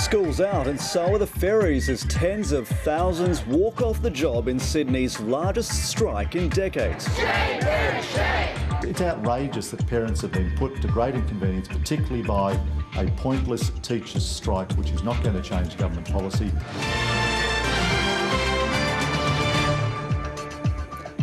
School's out and so are the ferries as tens of thousands walk off the job in Sydney's largest strike in decades. Shame, very shame. It's outrageous that parents have been put to great inconvenience, particularly by a pointless teachers' strike, which is not going to change government policy.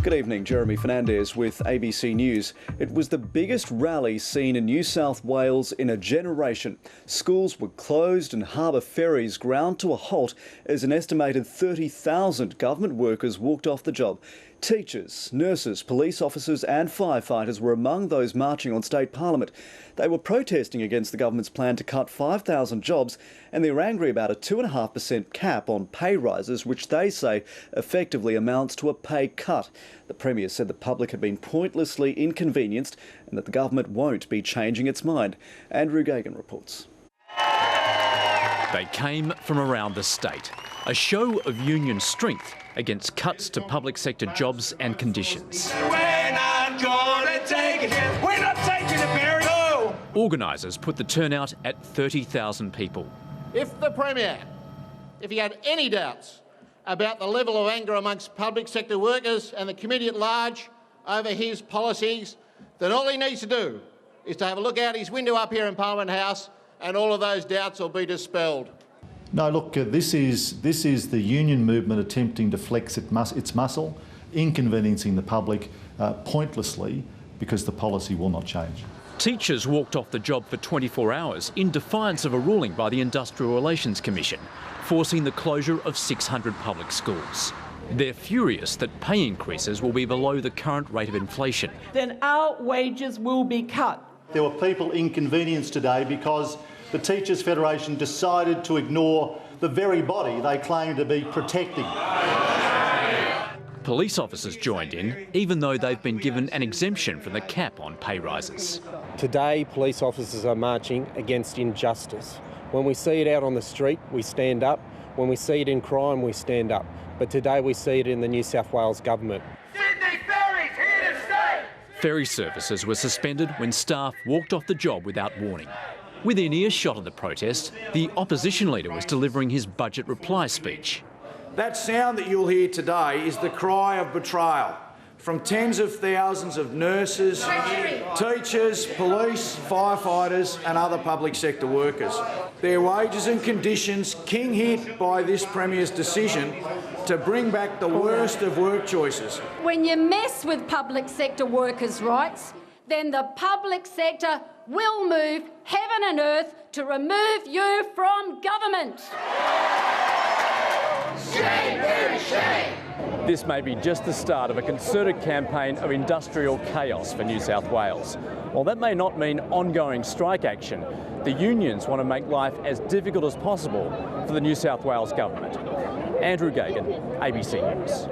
Good evening, Jeremy Fernandez with ABC News. It was the biggest rally seen in New South Wales in a generation. Schools were closed and harbour ferries ground to a halt as an estimated 30,000 government workers walked off the job. Teachers, nurses, police officers and firefighters were among those marching on state parliament. They were protesting against the government's plan to cut 5,000 jobs, and they were angry about a 2.5% cap on pay rises, which they say effectively amounts to a pay cut. The Premier said the public had been pointlessly inconvenienced and that the government won't be changing its mind. Andrew Gagan reports. They came from around the state, a show of union strength against cuts to public sector jobs and conditions. We're not gonna take it. We're not taking it, Barry. No. Organisers put the turnout at 30,000 people. If the Premier, if he had any doubts about the level of anger amongst public sector workers and the committee at large over his policies, then all he needs to do is to have a look out his window up here in Parliament House and all of those doubts will be dispelled. No, look, this is the union movement attempting to flex its muscle, inconveniencing the public pointlessly because the policy will not change. Teachers walked off the job for 24 hours in defiance of a ruling by the Industrial Relations Commission, forcing the closure of 600 public schools. They're furious that pay increases will be below the current rate of inflation. Then our wages will be cut. There were people inconvenienced today because the Teachers Federation decided to ignore the very body they claim to be protecting. Police officers joined in, even though they've been given an exemption from the cap on pay rises. Today, police officers are marching against injustice. When we see it out on the street, we stand up. When we see it in crime, we stand up. But today we see it in the New South Wales government. Sydney ferries here to stay. Ferry services were suspended when staff walked off the job without warning. Within earshot of the protest, the opposition leader was delivering his budget reply speech. That sound that you'll hear today is the cry of betrayal from tens of thousands of nurses, teachers, police, firefighters and other public sector workers. Their wages and conditions king hit by this Premier's decision to bring back the worst of work choices. When you mess with public sector workers' rights, then the public sector will move heaven and earth to remove you from government. Shame, very shame. This may be just the start of a concerted campaign of industrial chaos for New South Wales. While that may not mean ongoing strike action, the unions want to make life as difficult as possible for the New South Wales government. Andrew Gagan, ABC News.